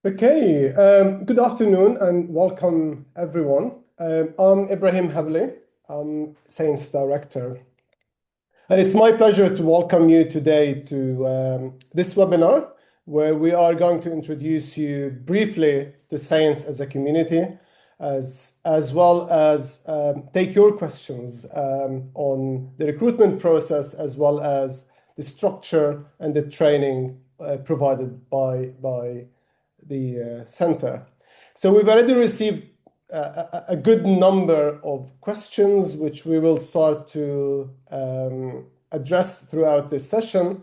Okay, good afternoon and welcome everyone. I'm Ibrahim Habli, I'm Science Director. And it's my pleasure to welcome you today to this webinar, where we are going to introduce you briefly to science as a community, as well as take your questions on the recruitment process, as well as the structure and the training provided by the center. So we've already received a good number of questions, which we will start to address throughout this session.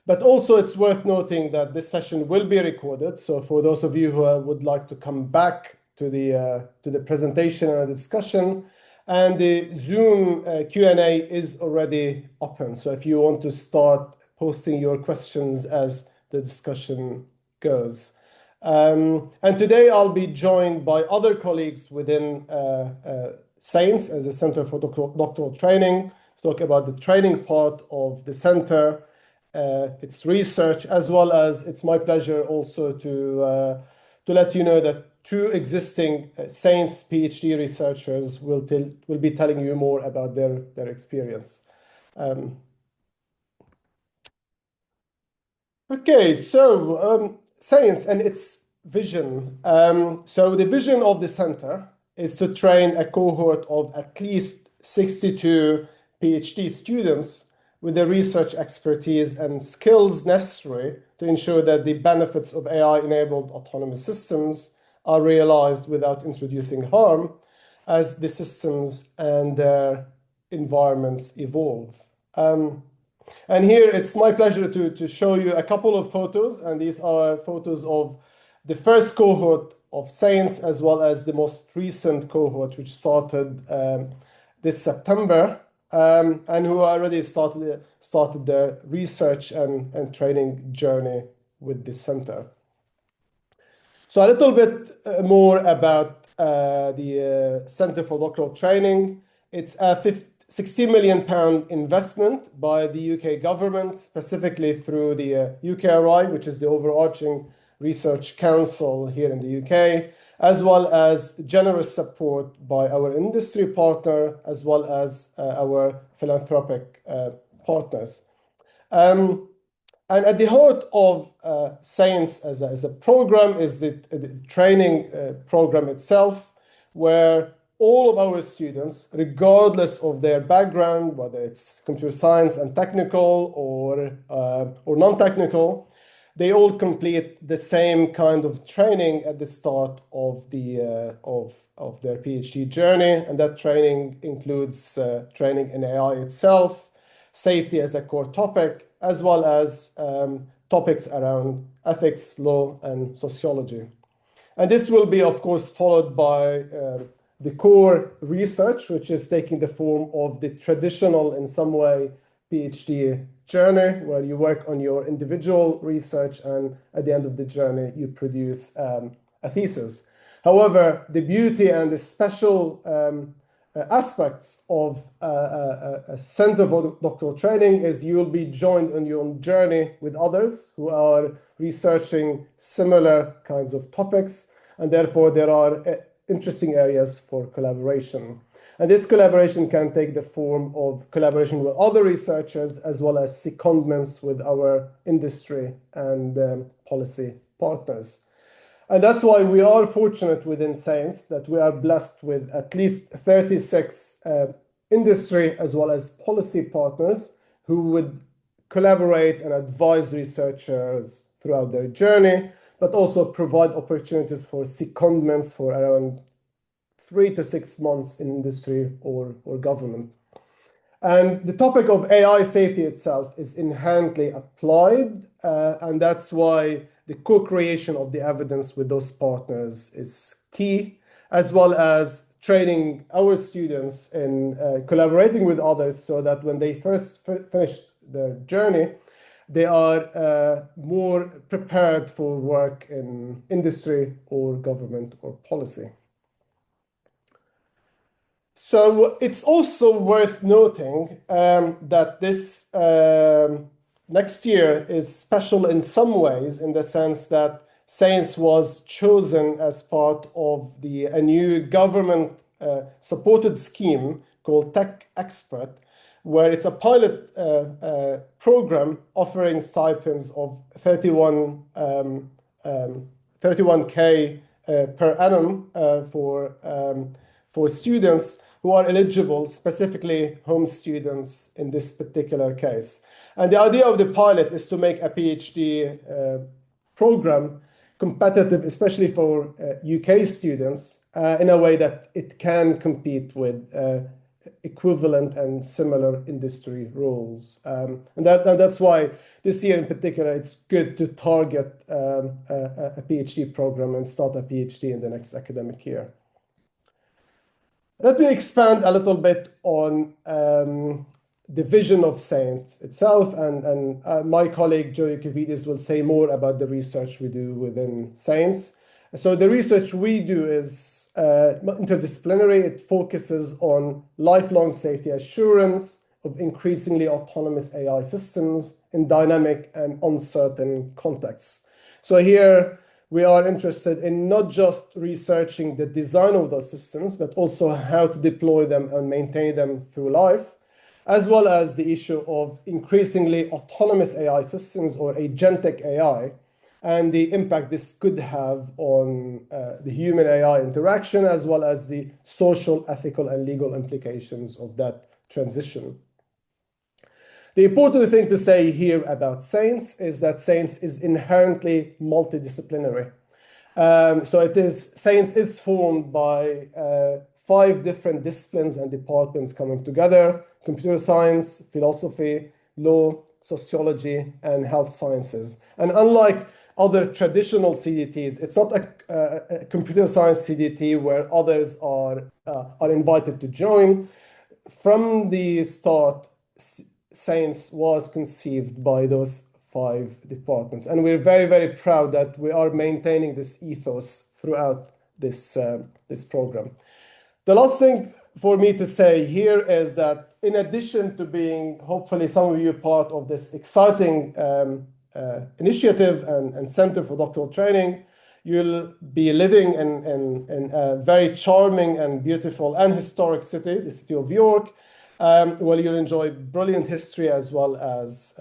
But also it's worth noting that this session will be recorded. So for those of you who would like to come back to the presentation and discussion, and the Zoom Q&A is already open. So if you want to start posting your questions as the discussion goes. And today I'll be joined by other colleagues within Science as a Center for Doctoral Training to talk about the training part of the center, its research, as well as it's my pleasure also to let you know that two existing Science PhD researchers will be telling you more about their experience. Okay, so Science and its vision. So the vision of the center is to train a cohort of at least 62 PhD students with the research expertise and skills necessary to ensure that the benefits of AI-enabled autonomous systems are realized without introducing harm as the systems and their environments evolve. And here it's my pleasure to show you a couple of photos, and these are photos of the first cohort of Science as well as the most recent cohort, which started this September, and who already started their research and training journey with the center. So a little bit more about the Center for Doctoral Training. It's a £60 million investment by the UK government, specifically through the UKRI, which is the overarching research council here in the UK, as well as generous support by our industry partner, as well as our philanthropic partners. And at the heart of Science as a program is the training program itself, where all of our students, regardless of their background, whether it's computer science and technical or non-technical, they all complete the same kind of training at the start of their PhD journey, and that training includes training in AI itself, safety as a core topic, as well as topics around ethics, law, and sociology. And this will be, of course, followed by the core research, which is taking the form of the traditional, in some way, PhD journey, where you work on your individual research, and at the end of the journey, you produce a thesis. However, the beauty and the special aspects of a Center for Doctoral Training is you will be joined on your journey with others who are researching similar kinds of topics, and therefore there are interesting areas for collaboration. And this collaboration can take the form of collaboration with other researchers, as well as secondments with our industry and policy partners. And that's why we are fortunate within Science that we are blessed with at least 36 industry as well as policy partners who would collaborate and advise researchers throughout their journey, but also provide opportunities for secondments for around 3 to 6 months in industry or government. And the topic of AI safety itself is inherently applied, and that's why the co-creation of the evidence with those partners is key, as well as training our students in collaborating with others so that when they first finish their journey, they are more prepared for work in industry or government or policy. So it's also worth noting that this next year is special in some ways, in the sense that science was chosen as part of a new government supported scheme called Tech Expert, where it's a pilot program offering stipends of 31K per annum for students who are eligible, specifically home students in this particular case. And the idea of the pilot is to make a PhD program competitive, especially for UK students, in a way that it can compete with equivalent and similar industry roles. And that's why this year in particular, it's good to target a PhD program and start a PhD in the next academic year. Let me expand a little bit on the vision of science itself, and my colleague Joey Kouvidis will say more about the research we do within science. So the research we do is interdisciplinary. It focuses on lifelong safety assurance of increasingly autonomous AI systems in dynamic and uncertain contexts. So here we are interested in not just researching the design of those systems, but also how to deploy them and maintain them through life, as well as the issue of increasingly autonomous AI systems or agentic AI, and the impact this could have on the human-AI interaction, as well as the social, ethical, and legal implications of that transition. The important thing to say here about science is that science is inherently multidisciplinary. Science is formed by 5 different disciplines and departments coming together: computer science, philosophy, law, sociology, and health sciences. And unlike other traditional CDTs, it's not a computer science CDT where others are invited to join. From the start, science was conceived by those 5 departments, and we're very, very proud that we are maintaining this ethos throughout this program. The last thing for me to say here is that in addition to being, hopefully some of you, part of this exciting initiative and Center for Doctoral Training, you'll be living in a very charming and beautiful and historic city, the city of York, where you'll enjoy brilliant history as well as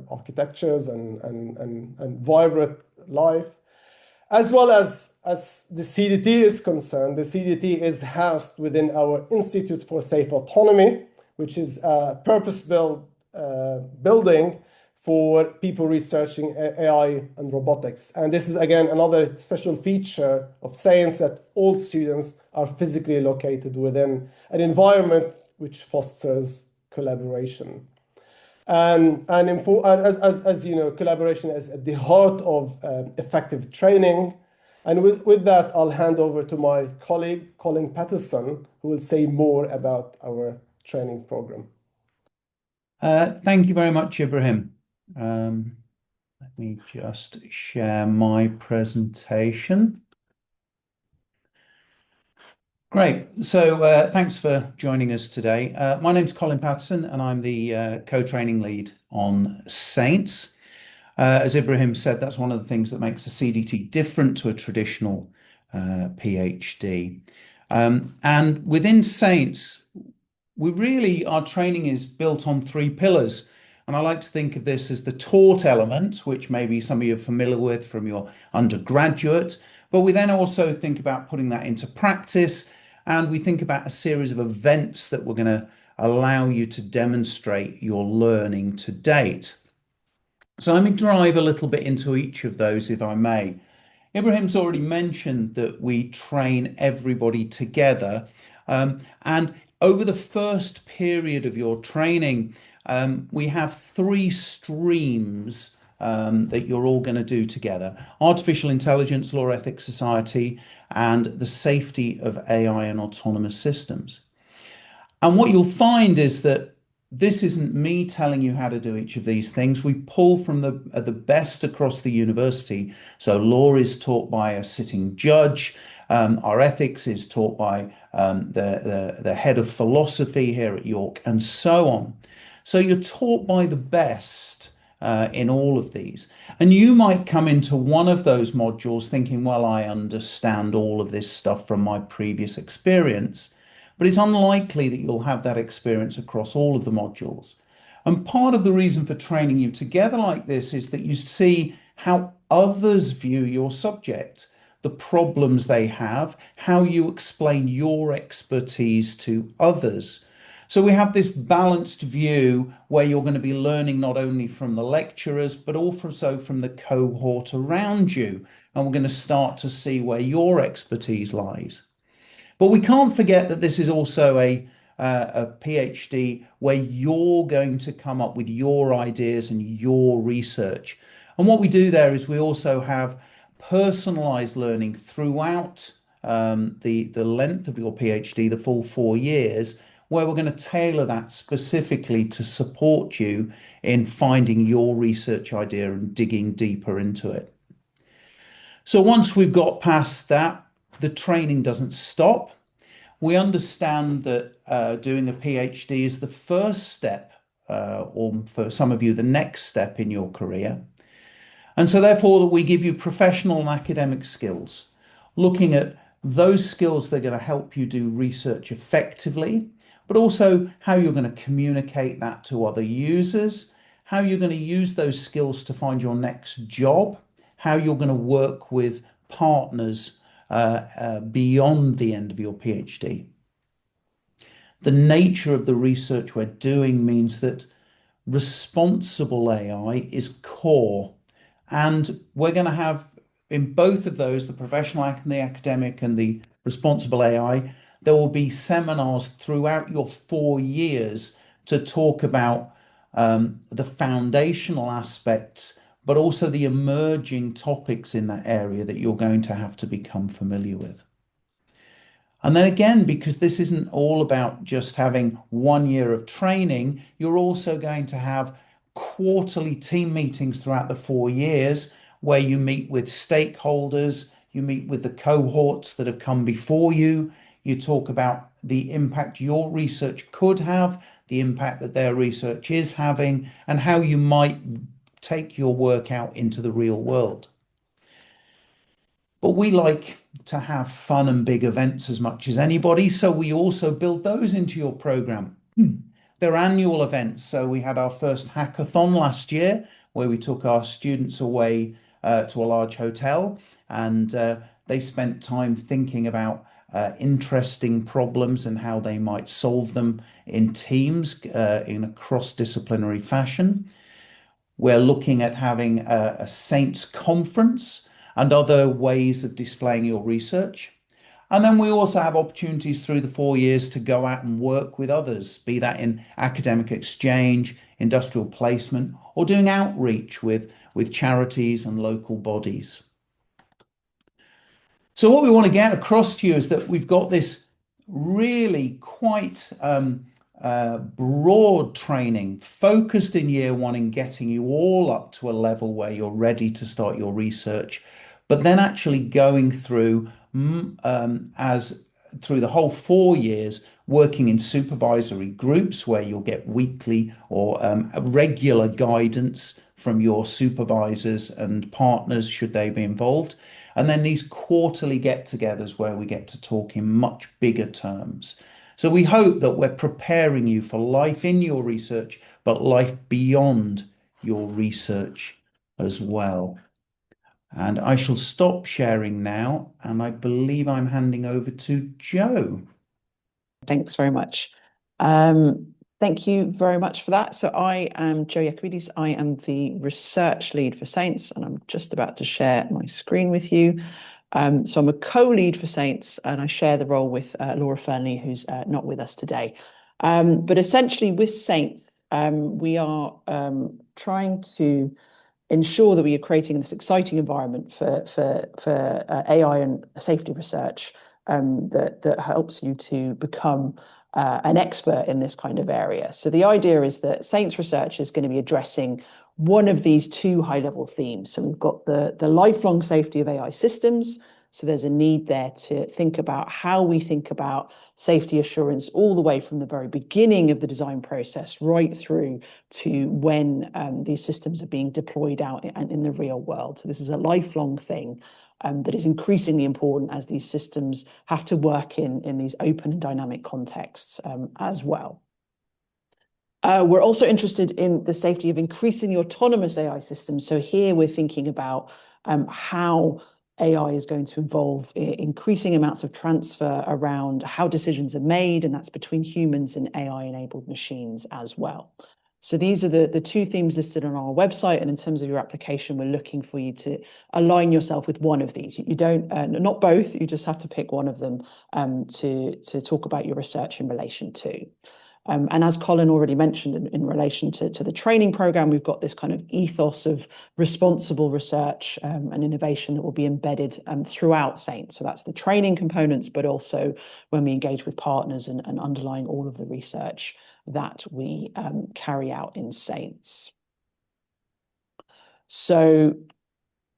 architectures and vibrant life. As well as the CDT is concerned, the CDT is housed within our Institute for Safe Autonomy, which is a purpose-built building for people researching AI and robotics. And this is, again, another special feature of science, that all students are physically located within an environment which fosters collaboration. And as you know, collaboration is at the heart of effective training. And with that, I'll hand over to my colleague, Colin Patterson, who will say more about our training program. Thank you very much, Ibrahim. Let me just share my presentation. Great. So thanks for joining us today. My name's Colin Patterson, and I'm the co-training lead on Saints. As Ibrahim said, that's one of the things that makes a CDT different to a traditional PhD. And within Saints, our training is built on 3 pillars. And I like to think of this as the taught element, which maybe some of you are familiar with from your undergraduate. But we then also think about putting that into practice. And we think about a series of events that we're going to allow you to demonstrate your learning to date. So let me dive a little bit into each of those, if I may. Ibrahim's already mentioned that we train everybody together. And over the first period of your training, we have 3 streams that you're all going to do together: artificial intelligence, law, ethics, society, and the safety of AI and autonomous systems. And what you'll find is that this isn't me telling you how to do each of these things. We pull from the best across the university. So law is taught by a sitting judge. Our ethics is taught by the head of philosophy here at York, and so on. So you're taught by the best, in all of these. And you might come into one of those modules thinking, well, I understand all of this stuff from my previous experience, but it's unlikely that you'll have that experience across all of the modules. And part of the reason for training you together like this is that you see how others view your subject, the problems they have, how you explain your expertise to others. So we have this balanced view where you're going to be learning not only from the lecturers, but also from the cohort around you. And we're going to start to see where your expertise lies. But we can't forget that this is also a PhD where you're going to come up with your ideas and your research. And what we do there is we also have personalized learning throughout the length of your PhD, the full 4 years, where we're going to tailor that specifically to support you in finding your research idea and digging deeper into it. So once we've got past that, the training doesn't stop. We understand that doing a PhD is the first step, or for some of you, the next step in your career. And so therefore that we give you professional and academic skills, looking at those skills that are going to help you do research effectively, but also how you're going to communicate that to other users, how you're going to use those skills to find your next job, how you're going to work with partners beyond the end of your PhD. The nature of the research we're doing means that responsible AI is core. And we're going to have in both of those, the professional and the academic and the responsible AI, there will be seminars throughout your 4 years to talk about the foundational aspects, but also the emerging topics in that area that you're going to have to become familiar with. And then again, because this isn't all about just having 1 year of training, you're also going to have quarterly team meetings throughout the 4 years where you meet with stakeholders, you meet with the cohorts that have come before you, you talk about the impact your research could have, the impact that their research is having, and how you might take your work out into the real world. But we like to have fun and big events as much as anybody, so we also build those into your program. They're annual events. So we had our first hackathon last year where we took our students away to a large hotel and they spent time thinking about interesting problems and how they might solve them in teams in a cross-disciplinary fashion. We're looking at having a Saints conference and other ways of displaying your research. And then we also have opportunities through the 4 years to go out and work with others, be that in academic exchange, industrial placement, or doing outreach with charities and local bodies. So what we want to get across to you is that we've got this really quite broad training focused in year 1 in getting you all up to a level where you're ready to start your research, but then actually going through through the whole 4 years working in supervisory groups where you'll get weekly or regular guidance from your supervisors and partners should they be involved. And then these quarterly get-togethers where we get to talk in much bigger terms. So we hope that we're preparing you for life in your research, but life beyond your research as well. And I shall stop sharing now, and I believe I'm handing over to Jo. Thanks very much. Thank you very much for that. So I am Jo Yacovides. I am the research lead for Saints, and I'm just about to share my screen with you. So I'm a co-lead for Saints, and I share the role with Laura Fernley, who's not with us today. But essentially with Saints, we are trying to ensure that we are creating this exciting environment for AI and safety research that helps you to become an expert in this kind of area. So the idea is that Saints research is going to be addressing one of these 2 high-level themes. So we've got the lifelong safety of AI systems. So there's a need there to think about how we think about safety assurance all the way from the very beginning of the design process right through to when these systems are being deployed out in the real world. So this is a lifelong thing that is increasingly important as these systems have to work in these open and dynamic contexts as well. We're also interested in the safety of increasingly autonomous AI systems. So here we're thinking about how AI is going to involve increasing amounts of transfer around how decisions are made, and that's between humans and AI-enabled machines as well. So these are the two themes listed on our website, and in terms of your application, we're looking for you to align yourself with one of these. You don't, not both, you just have to pick one of them to talk about your research in relation to. And as Colin already mentioned in relation to the training program, we've got this kind of ethos of responsible research and innovation that will be embedded throughout Saints. So that's the training components, but also when we engage with partners and underlying all of the research that we carry out in Saints. So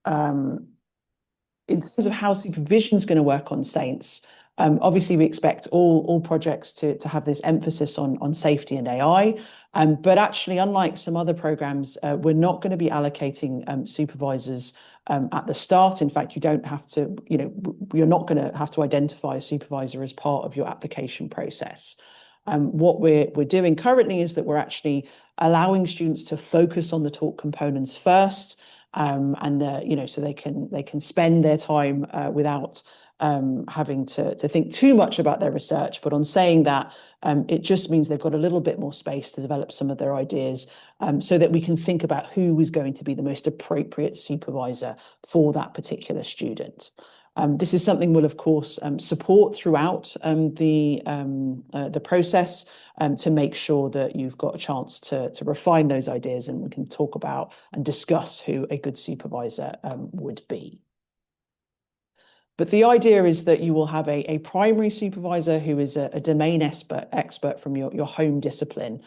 in terms of how supervision is going to work on Saints, obviously we expect all projects to have this emphasis on safety and AI, but actually, unlike some other programs, we're not going to be allocating supervisors at the start. In fact, you don't have to, you're not going to have to identify a supervisor as part of your application process. What we're doing currently is that we're actually allowing students to focus on the talk components first, and so they can spend their time without having to think too much about their research. But on saying that, it just means they've got a little bit more space to develop some of their ideas, so that we can think about who is going to be the most appropriate supervisor for that particular student. This is something we'll, of course, support throughout the process to make sure that you've got a chance to refine those ideas, and we can talk about and discuss who a good supervisor would be. But the idea is that you will have a primary supervisor who is a domain expert from your home discipline.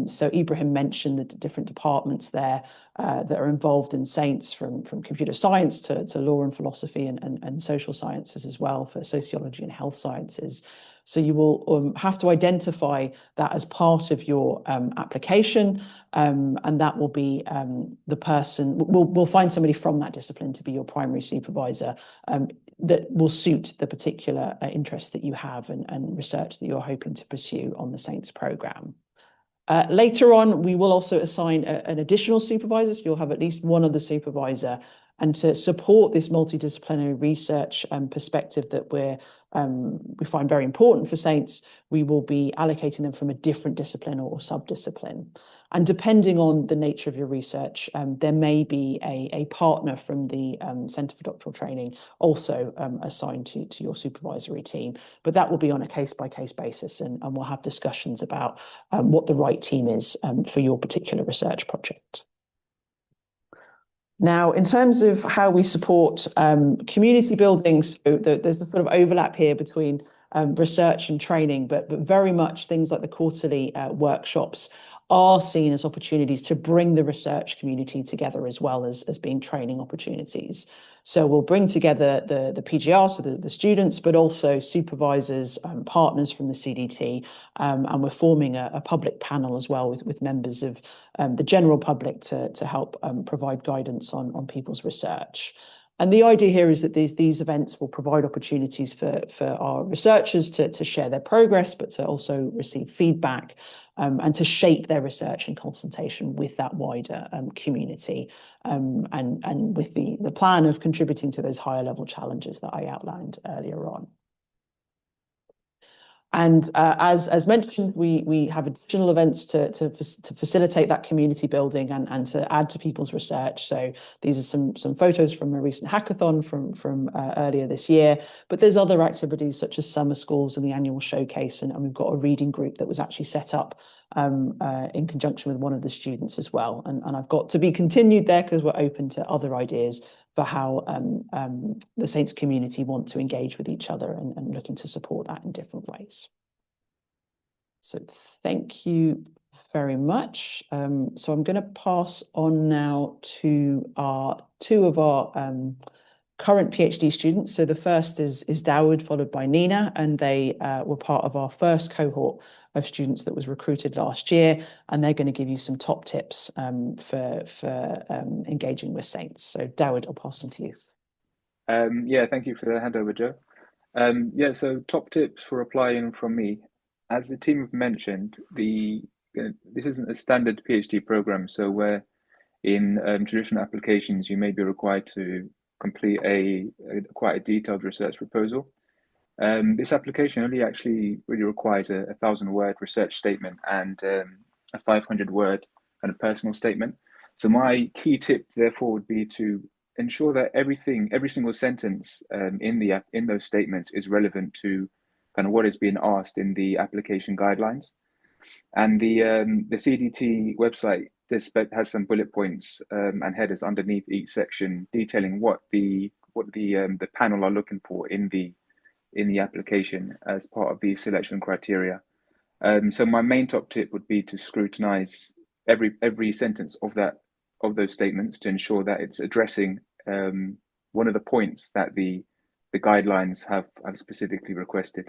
So Ibrahim mentioned the different departments there that are involved in Saints, from computer science to law and philosophy and social sciences as well, for sociology and health sciences. So you will have to identify that as part of your application, and that will be the person. We'll find somebody from that discipline to be your primary supervisor that will suit the particular interests that you have and research that you're hoping to pursue on the Saints program. Later on, we will also assign an additional supervisor, so you'll have at least one other supervisor. And to support this multidisciplinary research perspective that we find very important for Saints, we will be allocating them from a different discipline or subdiscipline. And depending on the nature of your research, there may be a partner from the Centre for Doctoral Training also assigned to your supervisory team. But that will be on a case-by-case basis, and we'll have discussions about what the right team is for your particular research project. Now, in terms of how we support community building, so there's a sort of overlap here between research and training, but very much things like the quarterly workshops are seen as opportunities to bring the research community together, as well as being training opportunities. So we'll bring together the PGR, so the students, but also supervisors, partners from the CDT, and we're forming a public panel as well with members of the general public to help provide guidance on people's research. And the idea here is that these events will provide opportunities for our researchers to share their progress, but to also receive feedback and to shape their research in consultation with that wider community, and with the plan of contributing to those higher level challenges that I outlined earlier on. And as mentioned, we have additional events to facilitate that community building and to add to people's research. So these are some photos from a recent hackathon from earlier this year. But there's other activities such as summer schools and the annual showcase, and we've got a reading group that was actually set up in conjunction with one of the students as well. And I've got to be continued there because we're open to other ideas for how the Saints community want to engage with each other and looking to support that in different ways. So thank you very much. So I'm going to pass on now to two of our current PhD students. So the first is Dawood, followed by Nina, and they were part of our first cohort of students that was recruited last year, and they're going to give you some top tips for engaging with Saints. So Dawood, I'll pass on to you. Yeah, thank you for the handover, Joe. Yeah, so top tips for applying from me. As the team have mentioned, this isn't a standard PhD program, so where in traditional applications you may be required to complete quite a detailed research proposal. This application only actually really requires a 1,000-word research statement and a 500-word kind of personal statement. So my key tip, therefore, would be to ensure that every single sentence in those statements is relevant to kind of what is being asked in the application guidelines. And the CDT website has some bullet points and headers underneath each section detailing what the panel are looking for in the application as part of the selection criteria. So my main top tip would be to scrutinize every sentence of those statements to ensure that it's addressing one of the points that the guidelines have specifically requested.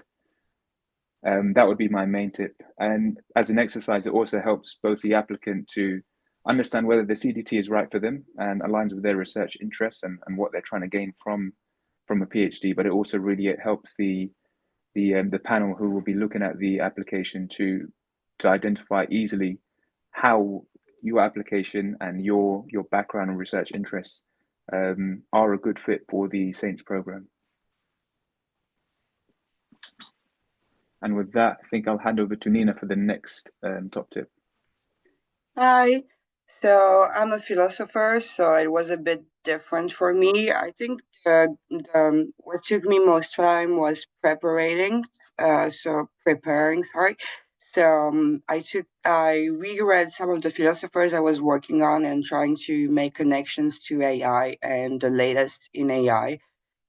That would be my main tip. And as an exercise, it also helps both the applicant to understand whether the CDT is right for them and aligns with their research interests and what they're trying to gain from a PhD, but it also really helps the panel who will be looking at the application to identify easily how your application and your background and research interests are a good fit for the Saints program. And with that, I think I'll hand over to Nina for the next top tip. Hi. So I'm a philosopher, so it was a bit different for me. I think what took me most time was preparing. Sorry. So I reread some of the philosophers I was working on and trying to make connections to AI and the latest in AI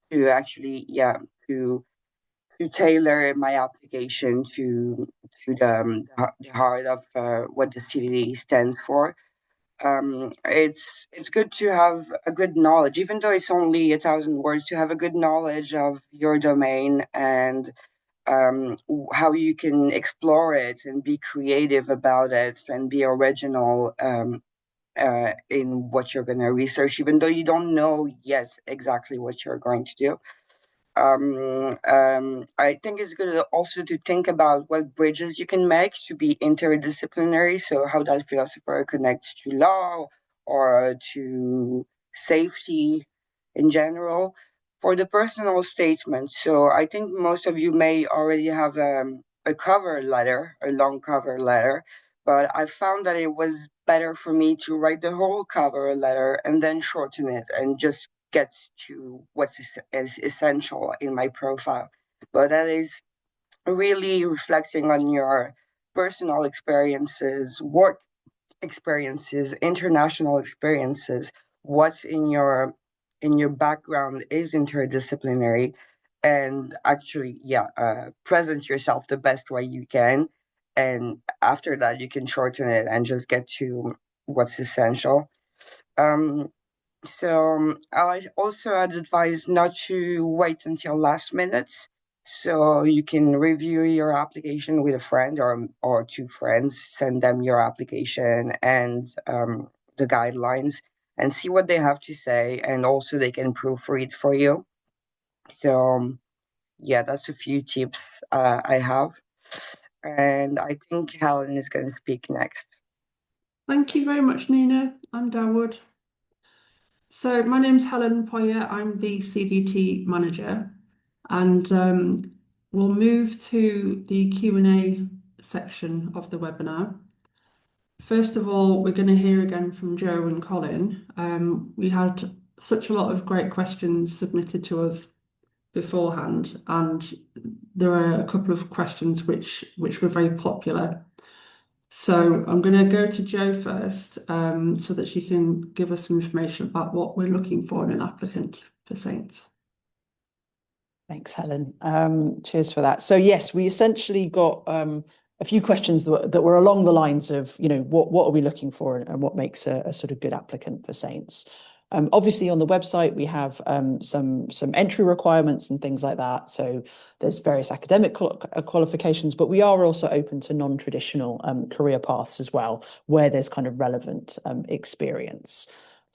to actually, to tailor my application to the heart of what the CDD stands for. It's good to have a good knowledge, even though it's only 1,000 words, to have a good knowledge of your domain and how you can explore it and be creative about it and be original in what you're going to research, even though you don't know yet exactly what you're going to do. I think it's good also to think about what bridges you can make to be interdisciplinary. So how that philosopher connects to law or to safety in general. For the personal statement, so I think most of you may already have a cover letter, a long cover letter, but I found that it was better for me to write the whole cover letter and then shorten it and just get to what's essential in my profile. But that is really reflecting on your personal experiences, work experiences, international experiences. What's in your background is interdisciplinary, and actually, present yourself the best way you can. And after that, you can shorten it and just get to what's essential. So I also advise not to wait until last minute. So you can review your application with a friend or two friends, send them your application and the guidelines and see what they have to say. And also they can proofread for you. So yeah, that's a few tips I have. And I think Helen is going to speak next. Thank you very much, Nina. I'm Dawood. So my name's Helen Poyer. I'm the CDT manager, and we'll move to the Q&A section of the webinar. First of all, we're going to hear again from Joe and Colin. We had such a lot of great questions submitted to us beforehand, and there are a couple of questions which were very popular. So I'm going to go to Jo first, so that she can give us some information about what we're looking for in an applicant for Saints. Thanks, Helen. Cheers for that. So yes, we essentially got a few questions that were along the lines of, what are we looking for and what makes a sort of good applicant for Saints. Obviously, on the website, we have some entry requirements and things like that. So there's various academic qualifications, but we are also open to non-traditional career paths as well, where there's kind of relevant experience.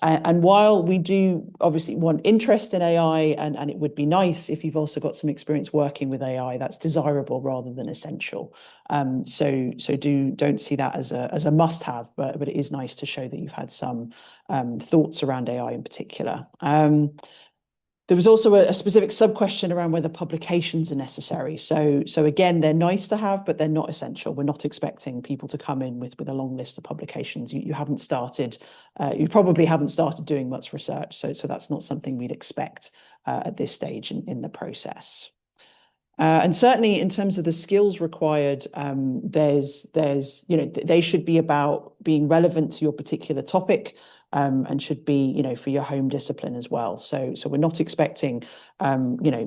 And while we do obviously want interest in AI, and it would be nice if you've also got some experience working with AI, that's desirable rather than essential. So don't see that as a must-have, but it is nice to show that you've had some thoughts around AI in particular. There was also a specific sub-question around whether publications are necessary. So again, they're nice to have, but they're not essential. We're not expecting people to come in with a long list of publications. You haven't started, you probably haven't started doing much research. So that's not something we'd expect at this stage in the process. And certainly in terms of the skills required, there's they should be about being relevant to your particular topic, and should be for your home discipline as well. So we're not expecting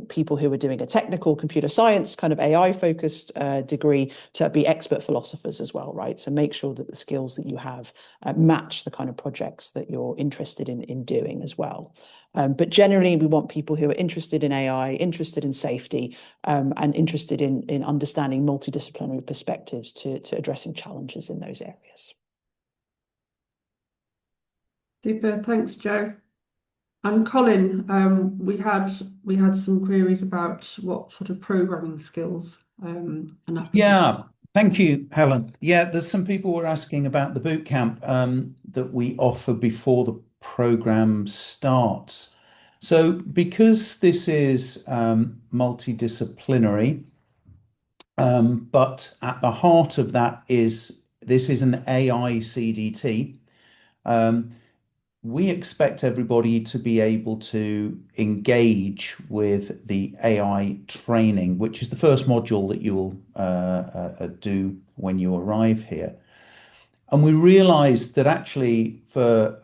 people who are doing a technical computer science kind of AI focused degree to be expert philosophers as well, right? So make sure that the skills that you have match the kind of projects that you're interested in doing as well. But generally, we want people who are interested in AI, interested in safety, and interested in understanding multidisciplinary perspectives to addressing challenges in those areas. Super, thanks, Joe. And Colin, we had some queries about what sort of programming skills an applicant. Yeah, thank you, Helen. Yeah, there's some people were asking about the bootcamp that we offer before the program starts. So because this is multidisciplinary, but at the heart of that is this is an AI CDT. We expect everybody to be able to engage with the AI training, which is the first module that you will do when you arrive here. And we realized that actually for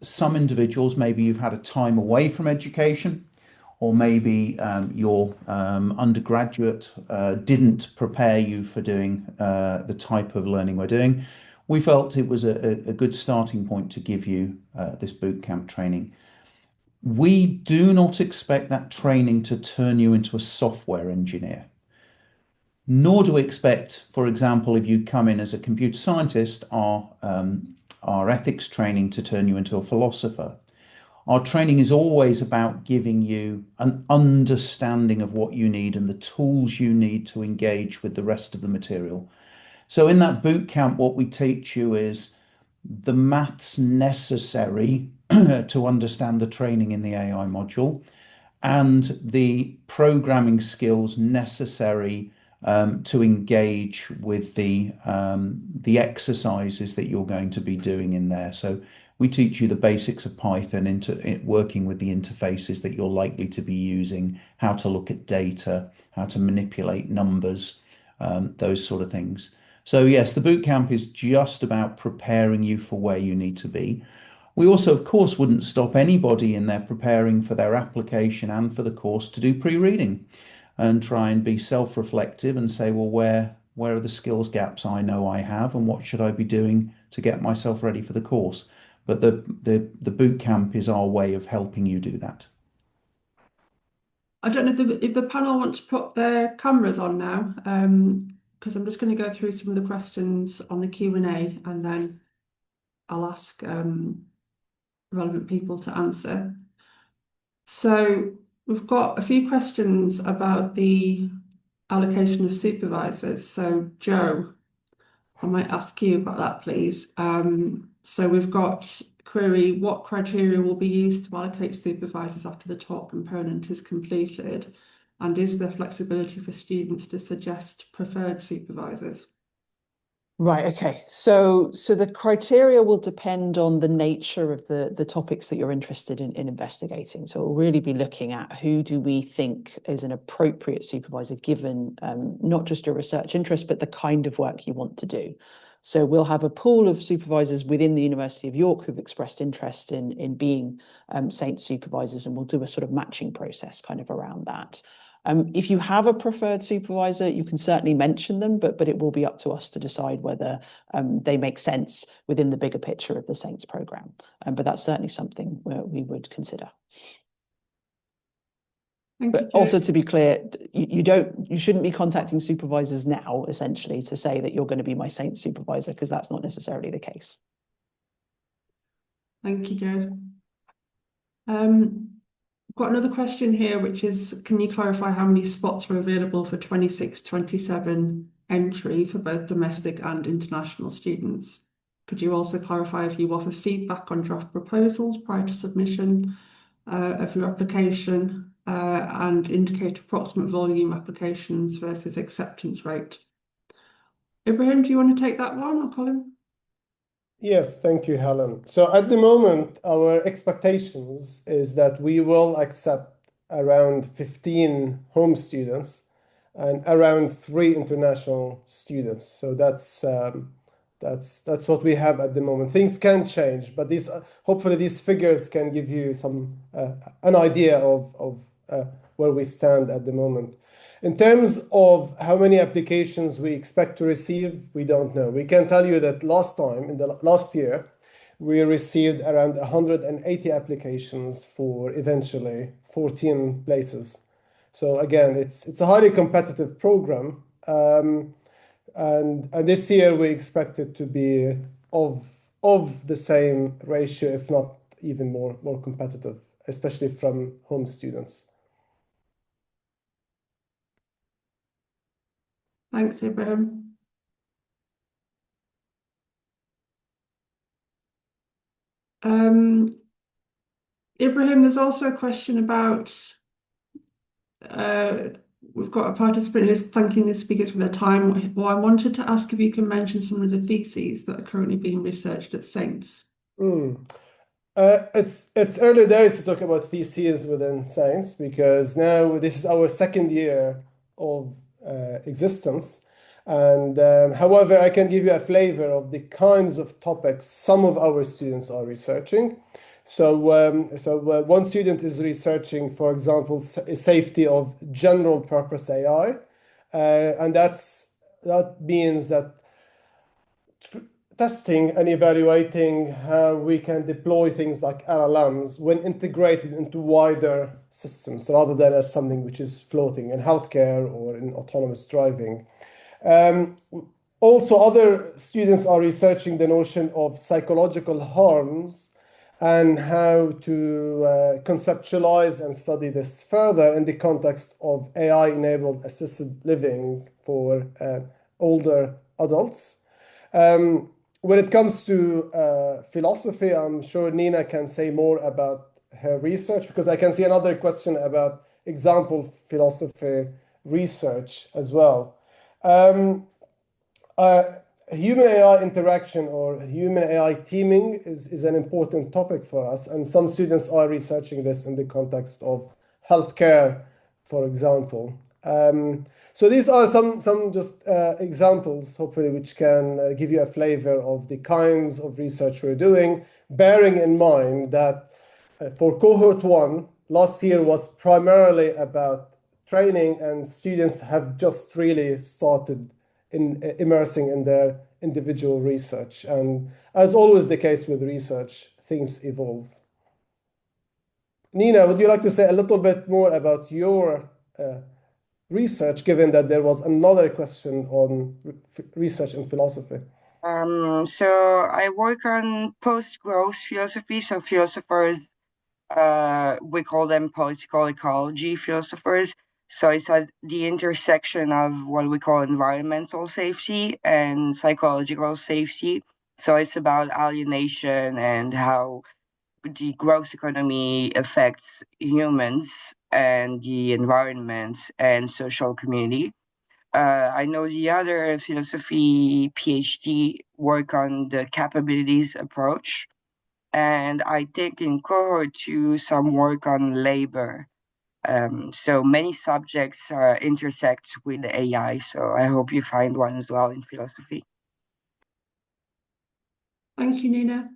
some individuals, maybe you've had a time away from education, or maybe your undergraduate didn't prepare you for doing the type of learning we're doing. We felt it was a good starting point to give you this bootcamp training. We do not expect that training to turn you into a software engineer. Nor do we expect, for example, if you come in as a computer scientist, our ethics training to turn you into a philosopher. Our training is always about giving you an understanding of what you need and the tools you need to engage with the rest of the material. So in that boot camp, what we teach you is the maths necessary to understand the training in the AI module and the programming skills necessary to engage with the exercises that you're going to be doing in there. So we teach you the basics of Python, working with the interfaces that you're likely to be using, how to look at data, how to manipulate numbers, those sort of things. So yes, the bootcamp is just about preparing you for where you need to be. We also, of course, wouldn't stop anybody in their preparing for their application and for the course to do pre-reading and try and be self-reflective and say, well, where are the skills gaps I know I have and what should I be doing to get myself ready for the course? But the bootcamp is our way of helping you do that. I don't know if the panel want to put their cameras on now, because I'm just going to go through some of the questions on the Q&A and then I'll ask relevant people to answer. So we've got a few questions about the allocation of supervisors. So Joe, I might ask you about that, please. So we've got query, what criteria will be used to allocate supervisors after the talk component is completed? And is there flexibility for students to suggest preferred supervisors? Right, okay. So the criteria will depend on the nature of the topics that you're interested in investigating. So we'll really be looking at who do we think is an appropriate supervisor given not just your research interest, but the kind of work you want to do. So we'll have a pool of supervisors within the University of York who've expressed interest in being SAINT supervisors, and we'll do a sort of matching process kind of around that. If you have a preferred supervisor, you can certainly mention them, but it will be up to us to decide whether they make sense within the bigger picture of the Saints program. But that's certainly something where we would consider. But also, to be clear, you shouldn't be contacting supervisors now, essentially, to say that you're going to be my Saints supervisor, because that's not necessarily the case. Thank you, Jo. I've got another question here, which is, can you clarify how many spots are available for 26-27 entry for both domestic and international students? Could you also clarify if you offer feedback on draft proposals prior to submission of your application, and indicate approximate volume applications versus acceptance rate? Ibrahim, do you want to take that one, or Colin? Yes, thank you, Helen. So at the moment, our expectations is that we will accept around 15 home students and around 3 international students. So that's what we have at the moment. Things can change, but these hopefully these figures can give you some an idea of where we stand at the moment. In terms of how many applications we expect to receive, we don't know. We can tell you that in the last year, we received around 180 applications for eventually 14 places. So again, it's a highly competitive program. And this year we expect it to be of the same ratio, if not even more competitive, especially from home students. Thanks, Ibrahim. Ibrahim, there's also a question about, we've got a participant who's thanking the speakers for their time. Well, I wanted to ask if you can mention some of the theses that are currently being researched at Saints. It's early days to talk about theses within science, because now this is our second year of existence. And however, I can give you a flavor of the kinds of topics some of our students are researching. So one student is researching, for example, safety of general purpose AI. And that means that testing and evaluating how we can deploy things like LLMs when integrated into wider systems, rather than as something which is floating in healthcare or in autonomous driving. Also, other students are researching the notion of psychological harms and how to conceptualize and study this further in the context of AI-enabled assisted living for older adults. When it comes to philosophy, I'm sure Nina can say more about her research, because I can see another question about example philosophy research as well. Human-AI interaction or human-AI teaming is an important topic for us, and some students are researching this in the context of healthcare, for example. So these are some just examples, hopefully, which can give you a flavor of the kinds of research we're doing, bearing in mind that for cohort 1, last year was primarily about training, and students have just really started immersing in their individual research. And as always the case with research, things evolve. Nina, would you like to say a little bit more about your research, given that there was another question on research in philosophy? So I work on post-growth philosophy. So philosophers, we call them political ecology philosophers. So it's at the intersection of what we call environmental safety and psychological safety. So it's about alienation and how the growth economy affects humans and the environment and social community. I know the other philosophy PhD work on the capabilities approach. And I think in cohort 2, some work on labor. So many subjects intersect with AI. So I hope you find one as well in philosophy. Thank you, Nina.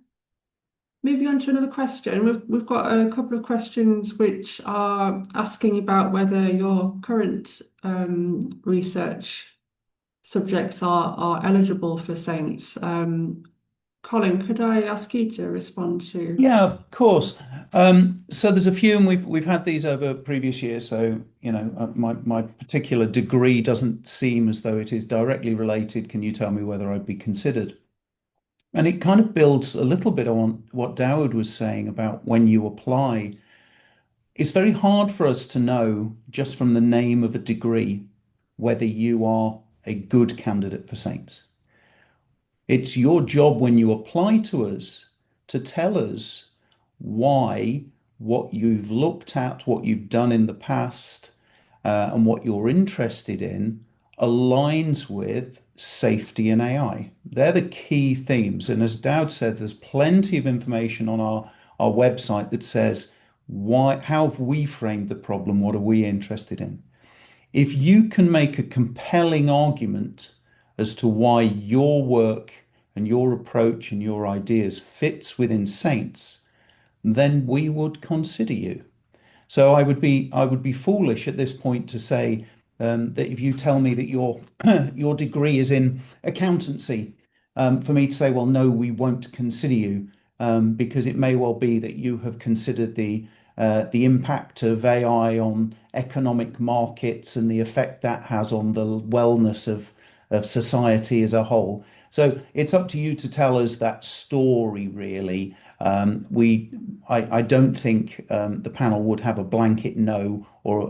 moving on to another question, we've got a couple of questions which are asking about whether your current research subjects are eligible for Saints. Colin, could I ask you to respond to? Yeah, of course. So there's a few, and we've had these over previous years. So my particular degree doesn't seem as though it is directly related. Can you tell me whether I'd be considered? And it kind of builds a little bit on what Dowd was saying about when you apply. It's very hard for us to know just from the name of a degree whether you are a good candidate for Saints. It's your job when you apply to us to tell us why what you've looked at, what you've done in the past, and what you're interested in aligns with safety and AI. They're the key themes. And as Dowd said, there's plenty of information on our website that says how have we framed the problem? What are we interested in? If you can make a compelling argument as to why your work and your approach and your ideas fits within Saints, then we would consider you. So I would be foolish at this point to say that if you tell me that your degree is in accountancy, for me to say, well, no, we won't consider you, because it may well be that you have considered the impact of AI on economic markets and the effect that has on the wellness of society as a whole. So it's up to you to tell us that story, really. I don't think the panel would have a blanket no,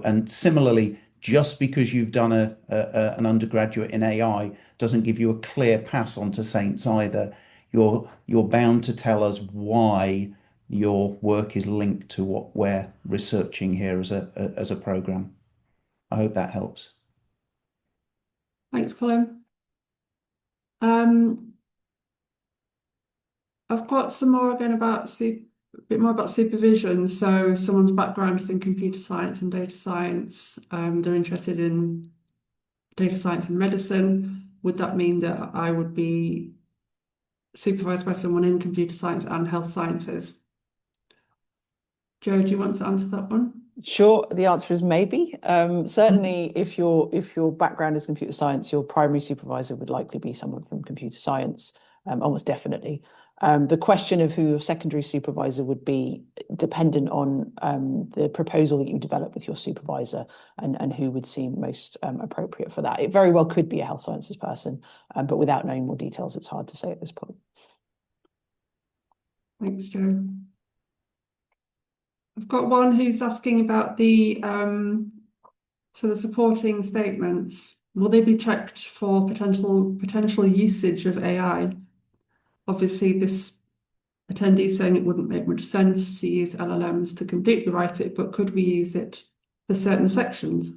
and similarly, just because you've done an undergraduate in AI doesn't give you a clear pass onto Saints either. You're bound to tell us why your work is linked to what we're researching here as a program. I hope that helps. Thanks, Colin. I've got some more again about a bit more about supervision. So someone's background is in computer science and data science. They're interested in data science and medicine. Would that mean that I would be supervised by someone in computer science and health sciences? Joe, do you want to answer that one? Sure, the answer is maybe. Certainly, if your background is computer science, your primary supervisor would likely be someone from computer science, almost definitely. The question of who your secondary supervisor would be dependent on the proposal that you develop with your supervisor and who would seem most appropriate for that. It very well could be a health sciences person, but without knowing more details, it's hard to say at this point. Thanks, Joe. I've got one who's asking about the supporting statements. Will they be checked for potential usage of AI? Obviously, this attendee is saying it wouldn't make much sense to use LLMs to completely write it, but could we use it for certain sections?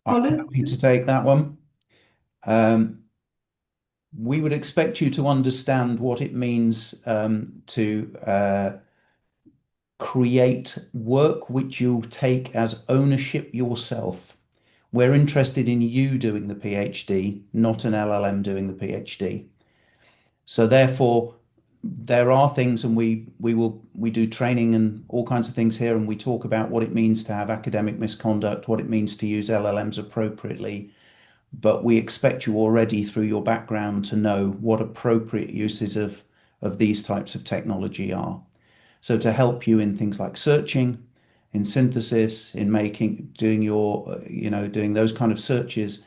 Colin? I'm happy to take that one. We would expect you to understand what it means to create work which you take as ownership yourself. We're interested in you doing the PhD, not an LLM doing the PhD. So therefore, there are things, and we do training and all kinds of things here, and we talk about what it means to have academic misconduct, what it means to use LLMs appropriately. But we expect you already through your background to know what appropriate uses of these types of technology are. So to help you in things like searching, in synthesis, in doing those kind of searches.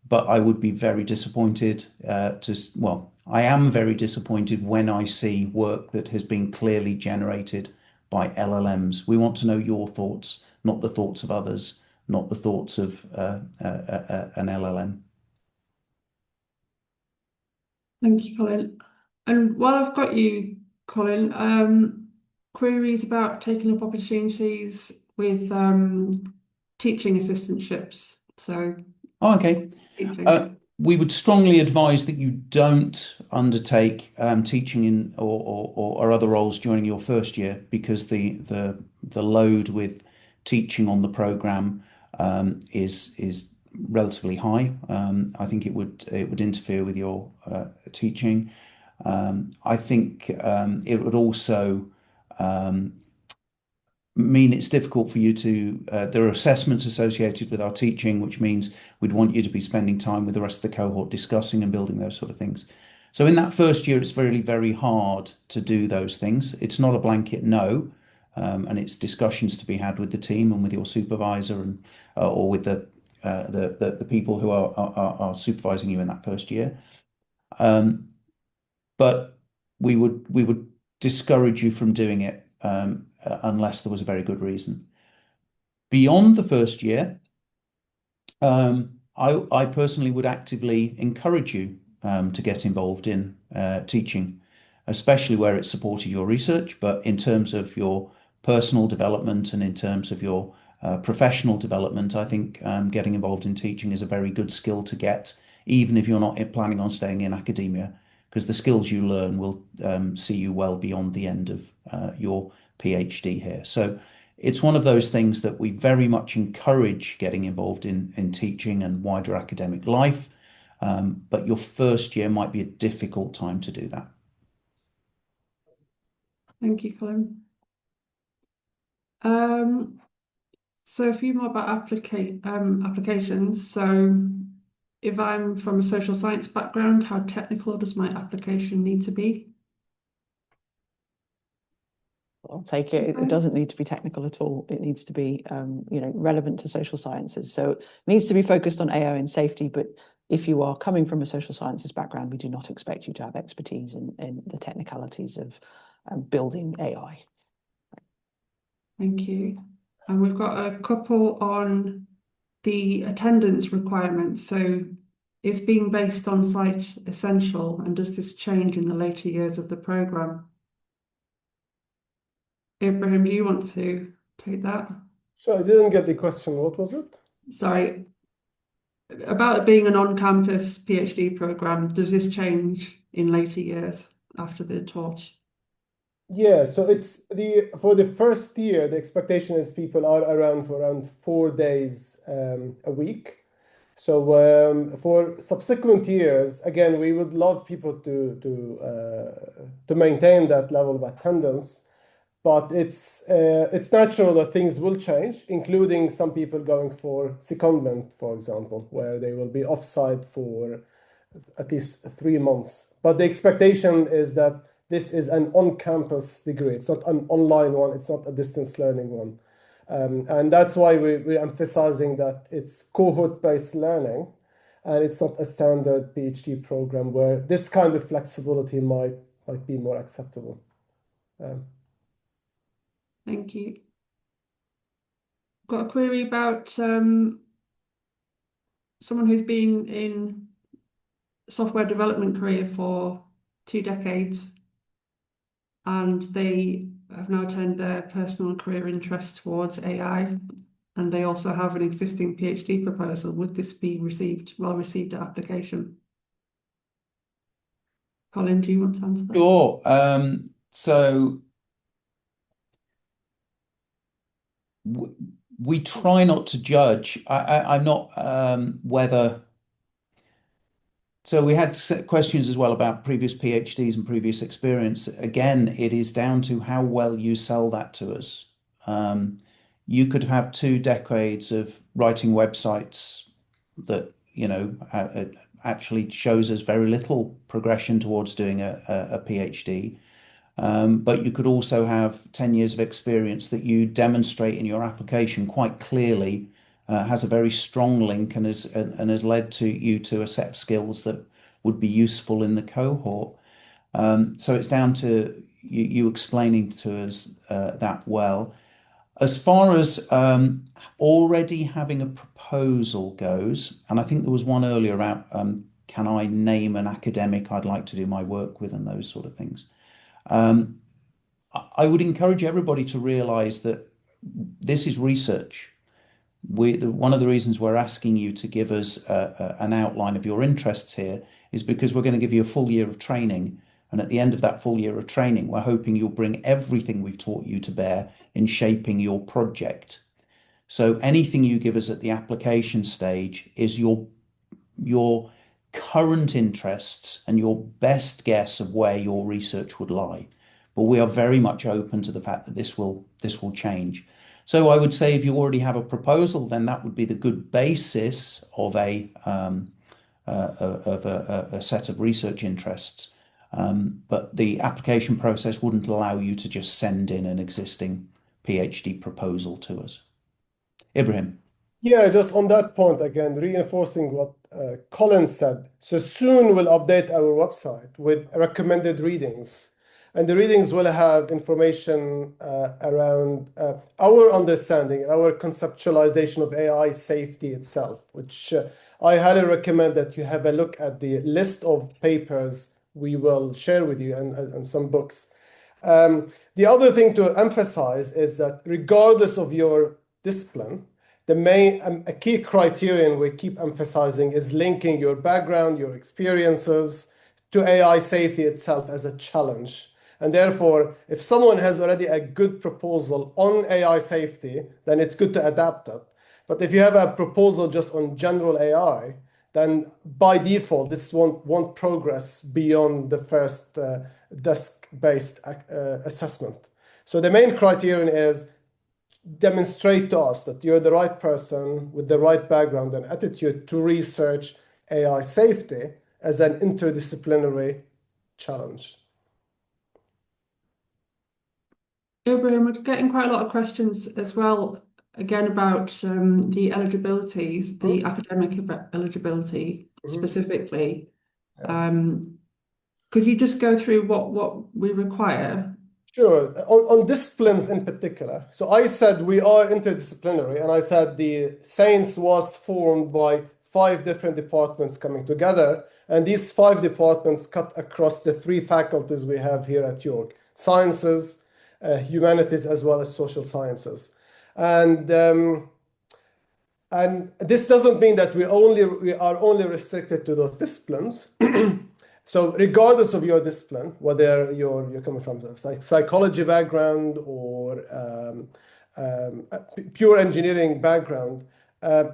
But I would be very disappointed I am very disappointed when I see work that has been clearly generated by LLMs. We want to know your thoughts, not the thoughts of others, not the thoughts of an LLM. Thank you, Colin. And while I've got you, Colin, queries about taking up opportunities with teaching assistantships. So, okay. teaching. We would strongly advise that you don't undertake teaching in or other roles during your first year, because the load with teaching on the program is relatively high. I think it would interfere with your teaching. I think it would also mean it's difficult for you to, there are assessments associated with our teaching, which means we'd want you to be spending time with the rest of the cohort discussing and building those sort of things. So in that first year, it's really very hard to do those things. It's not a blanket no, and it's discussions to be had with the team and with your supervisor and or with the people who are supervising you in that first year. But we would discourage you from doing it unless there was a very good reason. Beyond the first year, I personally would actively encourage you to get involved in teaching, especially where it supported your research, but in terms of your personal development and in terms of your professional development, I think getting involved in teaching is a very good skill to get, even if you're not planning on staying in academia, because the skills you learn will see you well beyond the end of your PhD here. So it's one of those things that we very much encourage getting involved in teaching and wider academic life, but your first year might be a difficult time to do that. Thank you, Colin. So a few more about applications. So if I'm from a social science background, how technical does my application need to be? I'll take it. It doesn't need to be technical at all. It needs to be, relevant to social sciences. So it needs to be focused on AI and safety. But if you are coming from a social sciences background, we do not expect you to have expertise in the technicalities of building AI. Thank you. And we've got a couple on the attendance requirements. So is being based on site essential, and does this change in the later years of the programme? Ibrahim, do you want to take that? So I didn't get the question. What was it? Sorry. About it being an on-campus PhD programme, does this change in later years after they're taught? Yeah, so it's for the first year, the expectation is people are around for around 4 days a week. So for subsequent years, again, we would love people to maintain that level of attendance, but it's natural that things will change, including some people going for secondment, for example, where they will be offsite for at least 3 months. But the expectation is that this is an on-campus degree. It's not an online one. It's not a distance learning one. And that's why we're emphasizing that it's cohort-based learning, and it's not a standard PhD program where this kind of flexibility might be more acceptable. Thank you. Got a query about someone who's been in software development career for 2 decades, and they have now turned their personal career interest towards AI, and they also have an existing PhD proposal. Would this be well received at application? Colin, do you want to answer that? Sure. So we try not to judge. I'm not whether. So we had questions as well about previous PhDs and previous experience. Again, it is down to how well you sell that to us. You could have 2 decades of writing websites that, actually shows us very little progression towards doing a PhD. But you could also have 10 years of experience that you demonstrate in your application quite clearly has a very strong link and has led to you to a set of skills that would be useful in the cohort. So it's down to you explaining to us that well. As far as already having a proposal goes, and I think there was one earlier about can I name an academic I'd like to do my work with and those sort of things. I would encourage everybody to realize that this is research. One of the reasons we're asking you to give us an outline of your interests here is because we're going to give you a full year of training. And at the end of that full year of training, we're hoping you'll bring everything we've taught you to bear in shaping your project. So anything you give us at the application stage is your current interests and your best guess of where your research would lie. But we are very much open to the fact that this will change. So I would say if you already have a proposal, then that would be the good basis of a set of research interests. But the application process wouldn't allow you to just send in an existing PhD proposal to us. Ibrahim. Yeah, just on that point again, reinforcing what Colin said. So soon we'll update our website with recommended readings. And the readings will have information around our understanding, our conceptualization of AI safety itself, which I highly recommend that you have a look at the list of papers we will share with you and some books. The other thing to emphasize is that regardless of your discipline, a key criterion we keep emphasizing is linking your background, your experiences to AI safety itself as a challenge. And therefore, if someone has already a good proposal on AI safety, then it's good to adapt it. But if you have a proposal just on general AI, then by default, this won't progress beyond the first desk-based assessment. So the main criterion is demonstrate to us that you're the right person with the right background and attitude to research AI safety as an interdisciplinary challenge. Ibrahim, we're getting quite a lot of questions as well, again, about the eligibilities, the academic eligibility specifically. Could you just go through what we require? Sure. On disciplines in particular. So I said we are interdisciplinary, and I said the science was formed by 5 different departments coming together. And these 5 departments cut across the 3 faculties we have here at York: sciences, humanities, as well as social sciences. And this doesn't mean that we are only restricted to those disciplines. So regardless of your discipline, whether you're coming from a psychology background or a pure engineering background,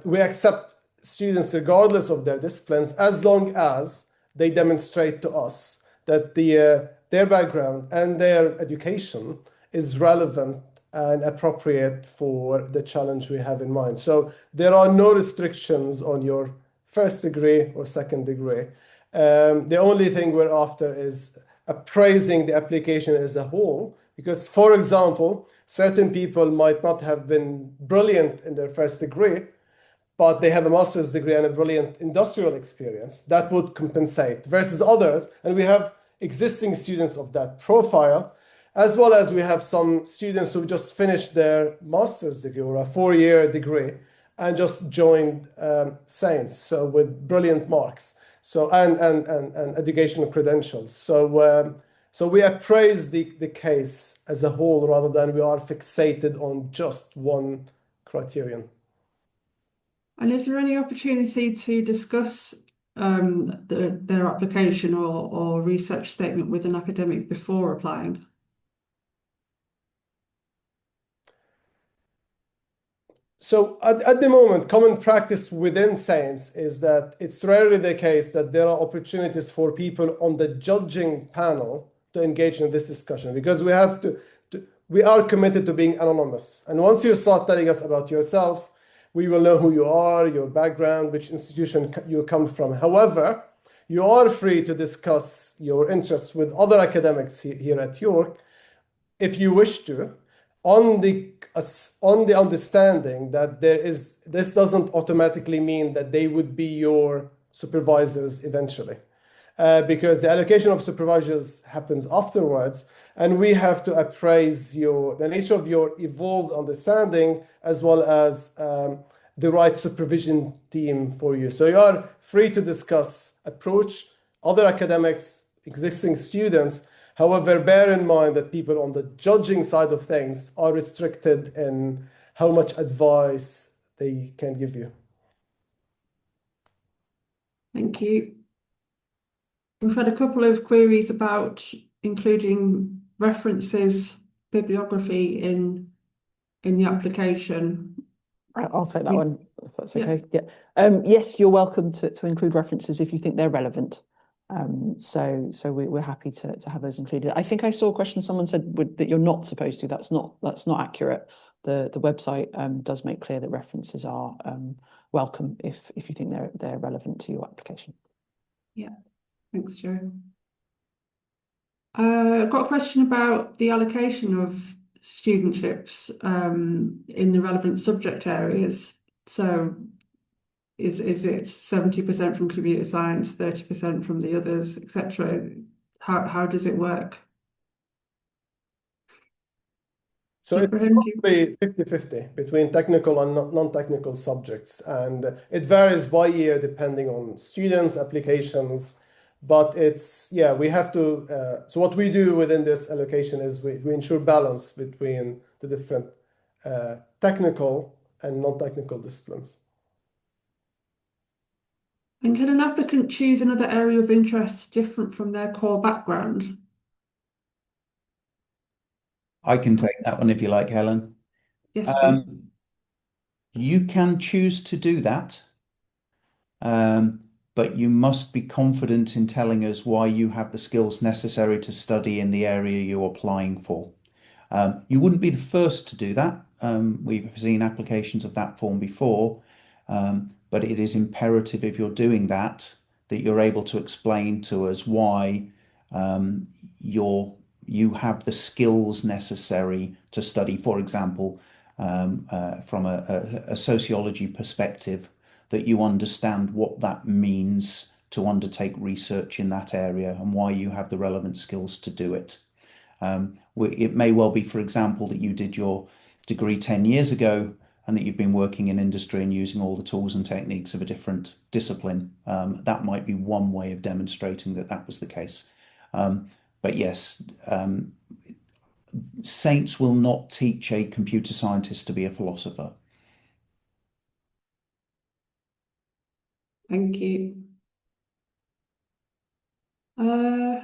we accept students regardless of their disciplines, as long as they demonstrate to us that their background and their education is relevant and appropriate for the challenge we have in mind. So there are no restrictions on your first degree or second degree. The only thing we're after is appraising the application as a whole, because, for example, certain people might not have been brilliant in their first degree, but they have a master's degree and a brilliant industrial experience. That would compensate versus others. And we have existing students of that profile, as well as we have some students who just finished their master's degree or a 4-year degree and just joined science, so with brilliant marks. So and educational credentials. So we appraise the case as a whole rather than we are fixated on just one criterion. And is there any opportunity to discuss their application or research statement with an academic before applying? So at the moment, common practice within science is that it's rarely the case that there are opportunities for people on the judging panel to engage in this discussion, because we are committed to being anonymous. And once you start telling us about yourself, we will know who you are, your background, which institution you come from. However, you are free to discuss your interests with other academics here at York if you wish to, on the understanding that this doesn't automatically mean that they would be your supervisors eventually, because the allocation of supervisors happens afterwards, and we have to appraise the nature of your evolved understanding as well as the right supervision team for you. So you are free to discuss, approach other academics, existing students. However, bear in mind that people on the judging side of things are restricted in how much advice they can give you. Thank you. We've had a couple of queries about including references, bibliography in the application. I'll take that one, if that's Yeah. okay. Yeah. Yes, you're welcome to include references if you think they're relevant. So we're happy to have those included. I think I saw a question someone said that you're not supposed to. That's not accurate. The website does make clear that references are welcome if you think they're relevant to your application. Yeah, thanks, Joe. I've got a question about the allocation of studentships in the relevant subject areas. So is it 70% from computer science, 30% from the others, etc.? How does it work? So it's Ibrahim, probably 50-50 between technical and non-technical subjects. And it varies by year depending on students, applications. But it's, yeah, we have to, so what we do within this allocation is we ensure balance between the different technical and non-technical disciplines. and can an applicant choose another area of interest different from their core background? I can take that one if you like, Helen. Yes, please. You can choose to do that, but you must be confident in telling us why you have the skills necessary to study in the area you're applying for. You wouldn't be the first to do that. We've seen applications of that form before, but it is imperative if you're doing that you're able to explain to us why you have the skills necessary to study. For example, from a sociology perspective, that you understand what that means to undertake research in that area and why you have the relevant skills to do it. It may well be, for example, that you did your degree 10 years ago and that you've been working in industry and using all the tools and techniques of a different discipline. That might be one way of demonstrating that was the case. But yes, Saints will not teach a computer scientist to be a philosopher. Thank you. So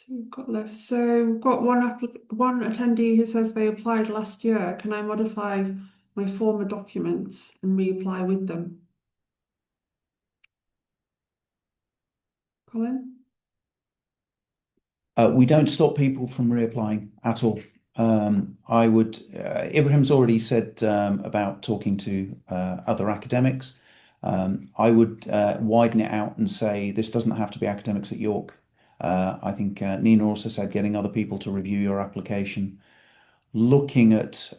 we've got left. So we've got one attendee who says they applied last year. Can I modify my former documents and reapply with them? Colin? We don't stop people from reapplying at all. Ibrahim's already said about talking to other academics. I would widen it out and say this doesn't have to be academics at York. I think Nina also said getting other people to review your application, looking at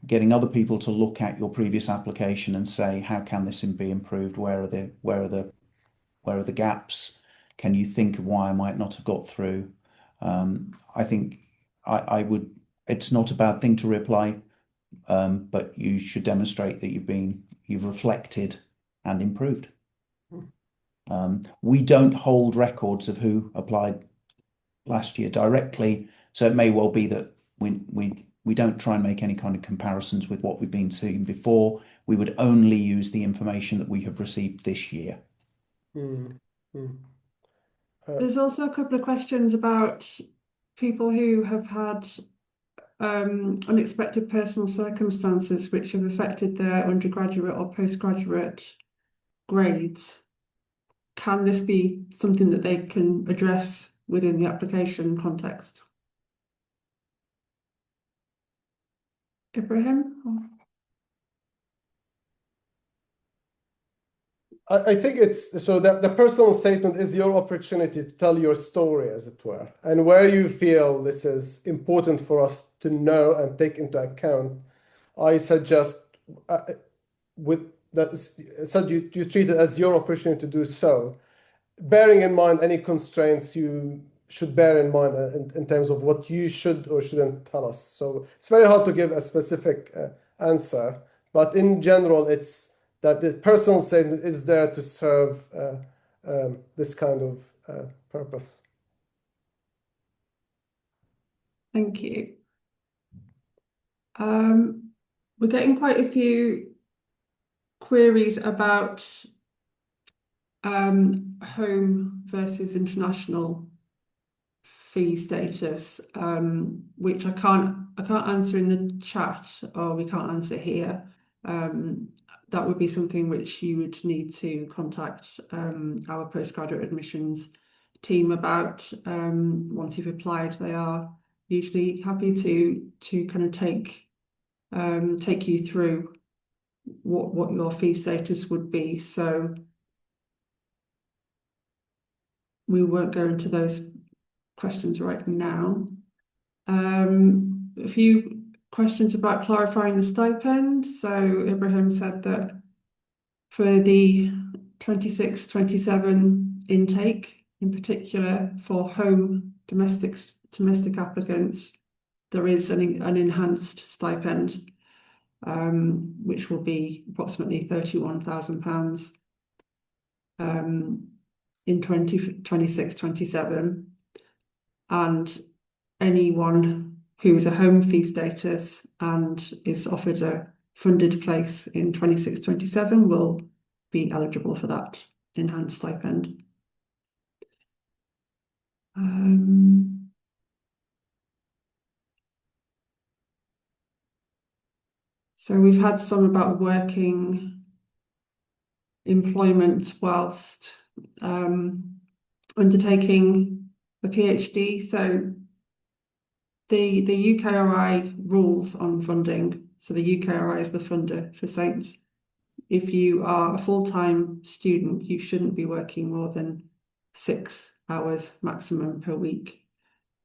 getting other people to look at your previous application and say, how can this be improved? Where are the gaps? Can you think of why I might not have got through? I think I would. It's not a bad thing to reply, but you should demonstrate that you've reflected and improved. We don't hold records of who applied last year directly, so it may well be that we don't try and make any kind of comparisons with what we've been seeing before. We would only use the information that we have received this year. There's also a couple of questions about people who have had unexpected personal circumstances which have affected their undergraduate or postgraduate grades. Can this be something that they can address within the application context? Ibrahim? I think it's so that the personal statement is your opportunity to tell your story, as it were, and where you feel this is important for us to know and take into account. I suggest with that said you treat it as your opportunity to do so, bearing in mind any constraints you should bear in mind in terms of what you should or shouldn't tell us. So it's very hard to give a specific answer, but in general, it's that the personal statement is there to serve this kind of purpose. Thank you. We're getting quite a few queries about home versus international fee status, which I can't answer in the chat, or we can't answer here. that would be something which you would need to contact our postgraduate admissions team about. Once you've applied, they are usually happy to kind of take you through what your fee status would be. So we won't go into those questions right now. A few questions about clarifying the stipend. So Ibrahim said that for the 26-27 intake, in particular for home domestic applicants, there is an enhanced stipend, which will be approximately £31,000 in 2026-27, and anyone who is a home fee status and is offered a funded place in 26-27 will be eligible for that enhanced stipend. So we've had some about working employment whilst undertaking the PhD. So the UKRI rules on funding. So the UKRI is the funder for Saints. If you are a full-time student, you shouldn't be working more than 6 hours maximum per week.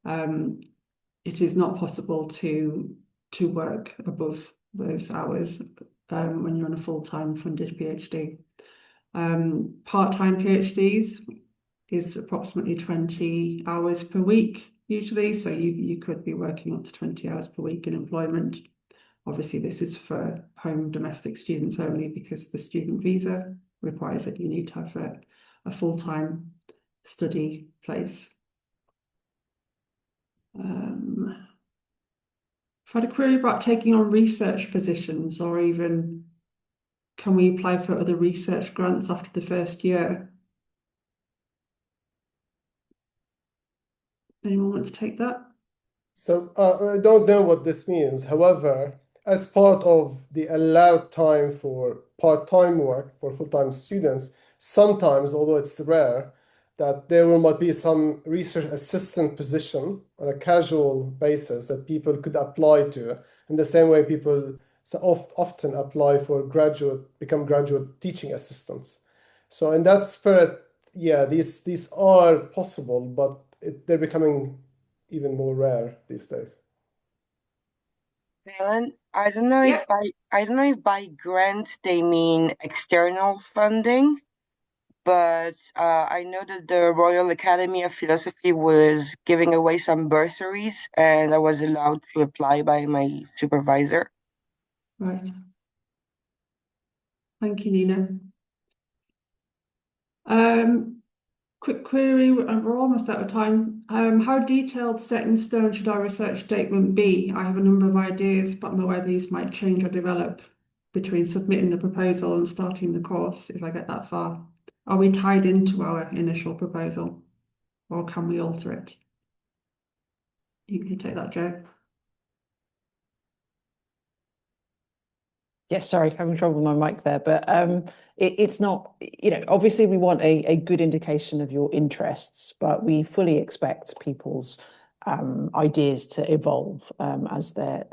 It is not possible to work above those hours when you're on a full-time funded PhD. Part-time PhDs is approximately 20 hours per week usually, so you could be working up to 20 hours per week in employment. Obviously, this is for home domestic students only because the student visa requires that you need to have a full-time study place. I've had a query about taking on research positions, or even can we apply for other research grants after the first year? Anyone want to take that? So I don't know what this means. However, as part of the allowed time for part-time work for full-time students, sometimes, although it's rare, that there might be some research assistant position on a casual basis that people could apply to, in the same way people often apply for become graduate teaching assistants. So in that spirit, yeah, these are possible, but they're becoming even more rare these days. Helen, I don't know Yeah. if by grant they mean external funding, but I know that the Royal Academy of Philosophy was giving away some bursaries, and I was allowed to apply by my supervisor. Right. Thank you, Nina. Quick query, and we're almost out of time. How detailed, set in stone should our research statement be? I have a number of ideas, but I'm aware these might change or develop between submitting the proposal and starting the course, if I get that far. Are we tied into our initial proposal, or can we alter it? You can take that, Joe. Yes, sorry, having trouble with my mic there, but it's not, obviously we want a good indication of your interests, but we fully expect people's ideas to evolve as their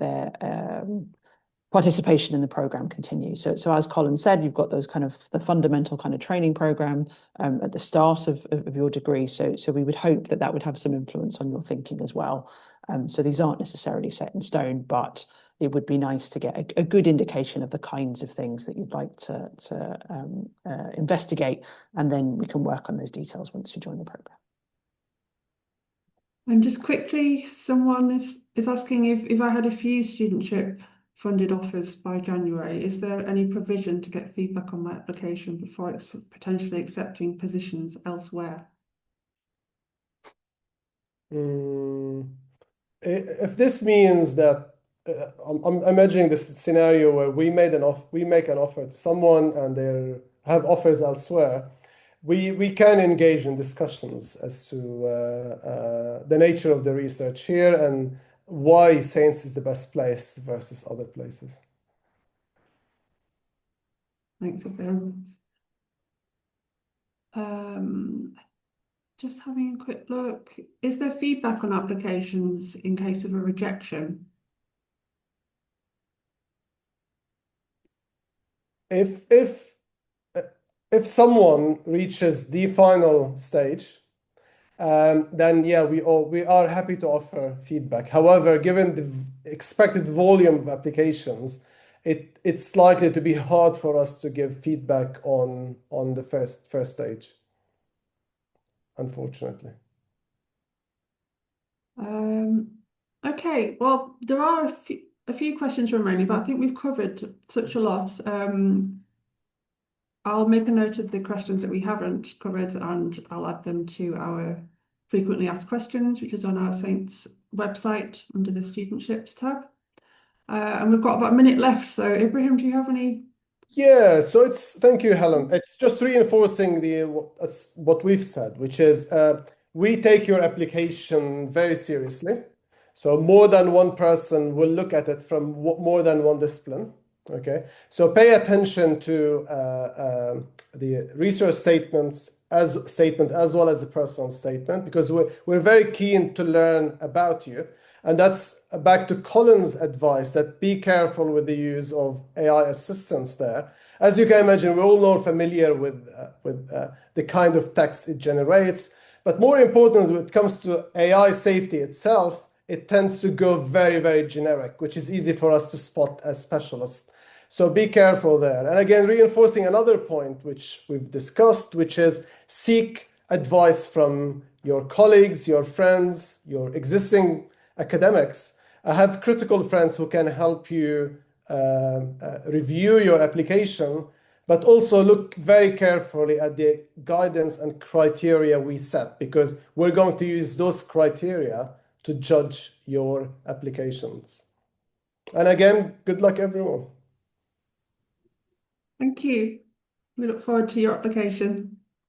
participation in the program continues. So as Colin said, you've got those kind of the fundamental kind of training program at the start of your degree. So we would hope that would have some influence on your thinking as well. So these aren't necessarily set in stone, but it would be nice to get a good indication of the kinds of things that you'd like to investigate, and then we can work on those details once you join the program. And just quickly, someone is asking if I had a few studentship funded offers by January, is there any provision to get feedback on my application before potentially accepting positions elsewhere? If this means that I'm imagining this scenario where we make an offer to someone and they have offers elsewhere, we can engage in discussions as to the nature of the research here and why Saints is the best place versus other places. Thanks, Ibrahim. Just having a quick look. Is there feedback on applications in case of a rejection? If someone reaches the final stage, then yeah, we are happy to offer feedback. However, given the expected volume of applications, it's likely to be hard for us to give feedback on the first stage, unfortunately. Okay, well, there are a few questions remaining, but I think we've covered such a lot. I'll make a note of the questions that we haven't covered, and I'll add them to our frequently asked questions, which is on our Saints website under the Studentships tab. And we've got about a minute left. So, Ibrahim, do you have any? Yeah, so thank you, Helen. It's just reinforcing what we've said, which is we take your application very seriously. So more than one person will look at it from more than one discipline. Okay, so pay attention to the research statement as well as the personal statement, because we're very keen to learn about you. And that's back to Colin's advice that be careful with the use of AI assistants there. As you can imagine, we're all more familiar with the kind of text it generates. But more important, when it comes to AI safety itself, it tends to go very, very generic, which is easy for us to spot as specialists. So be careful there. And again, reinforcing another point which we've discussed, which is seek advice from your colleagues, your friends, your existing academics. I have critical friends who can help you review your application, but also look very carefully at the guidance and criteria we set, because we're going to use those criteria to judge your applications. And again, good luck, everyone. Thank you. We look forward to your application.